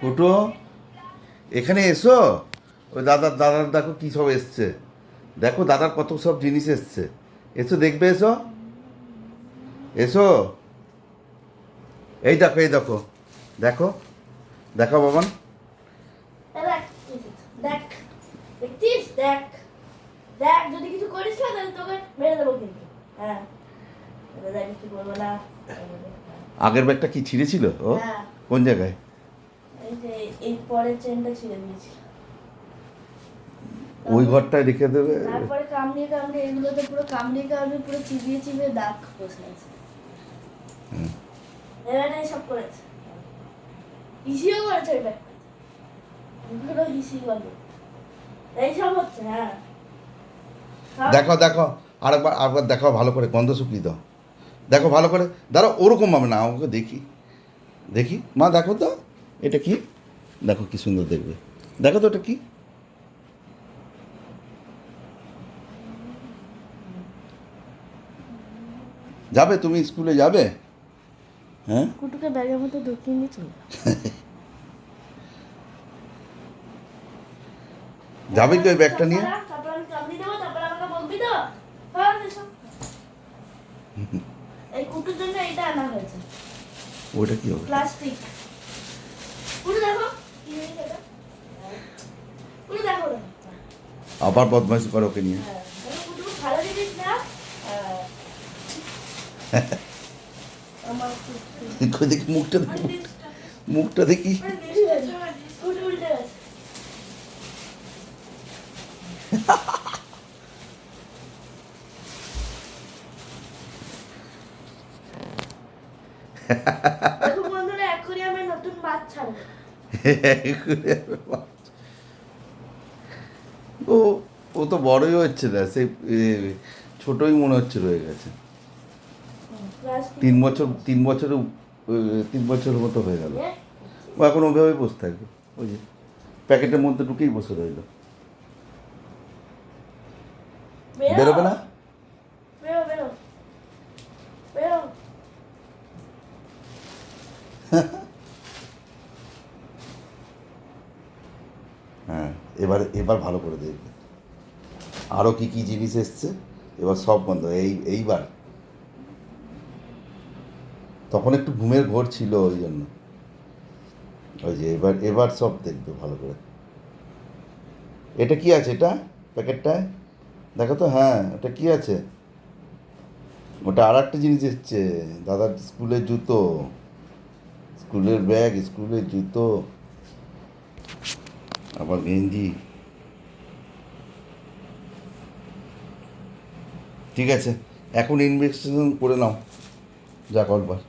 ফুটো এখানে এসো। ওই দাদার দেখো কী সব এসছে। দেখো দাদার কত সব জিনিস এসছে। এসো দেখবে, এসো এসো। এই দেখো, এই দেখো, দেখো, দেখো বাবান। দেখ দেখ দেখছিস, দেখ দেখ, যদি কিছু করিস না তাহলে তোকে মেরে দেবো কিন্তু। হ্যাঁ, দেখ কিছু করবো না। আগের ব্যাগটা কি ছিঁড়েছিল ও? হ্যাঁ, কোন জায়গায়? এই যে এই পরের চেনটা ছিঁড়ে দিয়েছিল। ওই ঘরটায় রেখে দেবে। তারপরে কামড়িয়ে কামড়িয়ে এগুলোতে পুরো কামড়িয়ে কামড়িয়ে পুরো চিবিয়ে চিবিয়ে দাগ বসে আছে। এবারে সব করেছে, হিসিও করেছে এটা, এগুলো হিসি বলে। এইসব হচ্ছে। হ্যাঁ, দেখো দেখো, আরেকবার আরেকবার দেখো ভালো করে, গন্ধ শুকিয়ে দাও। দেখো ভালো করে, দাঁড়াও, ওরকম হবে না, আমাকে দেখি দেখি মা, দেখো তো এটা কি, দেখো কি সুন্দর দেখবে। দেখো তো এটা কি। যাবে তুমি স্কুলে যাবে? হ্যাঁ, কুটুকে ব্যাগের মধ্যে ঢুকিয়ে নিয়ে চলে যাবে কি ওই ব্যাগটা নিয়ে? তারপর আমি কামড়িয়ে দেবো, তারপর আমাকে বলবি তো। হ্যাঁ, এসব। এই কুটুর জন্য এটা আনা হয়েছে, ওইটা কি হবে? প্লাস্টিক। কুটু দেখো কি হয়েছে এটা। কুটু দেখো না। আবার বদমাইশি করো ওকে নিয়ে। হ্যাঁ, কুটু ভালো জিনিস না। আমার দেখি মুখটা, দেখি মুখটা দেখি। কুটু উল্টে গেছে। দেখো বন্ধুরা, এখনই আমি নতুন মাছ ছাড়বো। ও ও তো বড়ই হচ্ছে না, সেই ছোটই মনে হচ্ছে রয়ে গেছে। প্লাস্টিক 3 বছর, 3 বছরের 3 বছরের মতো হয়ে গেল। ও এখন ওইভাবেই বসে থাকবে, ওই যে প্যাকেটের মধ্যে ঢুকেই বসে রইল। বেরোবে না? বেরো বেরো বেরো। হ্যাঁ, এবার এবার ভালো করে দেখবে আরও কি কি জিনিস এসছে। এবার সব বন্ধ, এইবার। তখন একটু ঘুমের ঘোর ছিল ওই জন্য। ওই যে এবার এবার সব দেখবে ভালো করে। এটা কি আছে এটা প্যাকেটটায়? দেখো তো, হ্যাঁ ওটা কি আছে? ওটা আর একটা জিনিস এসছে, দাদার স্কুলের জুতো, স্কুলের ব্যাগ, স্কুলের জুতো, আবার গেঞ্জি। ঠিক আছে, এখন ইনভেস্টিগেশন করে নাও যা করবার।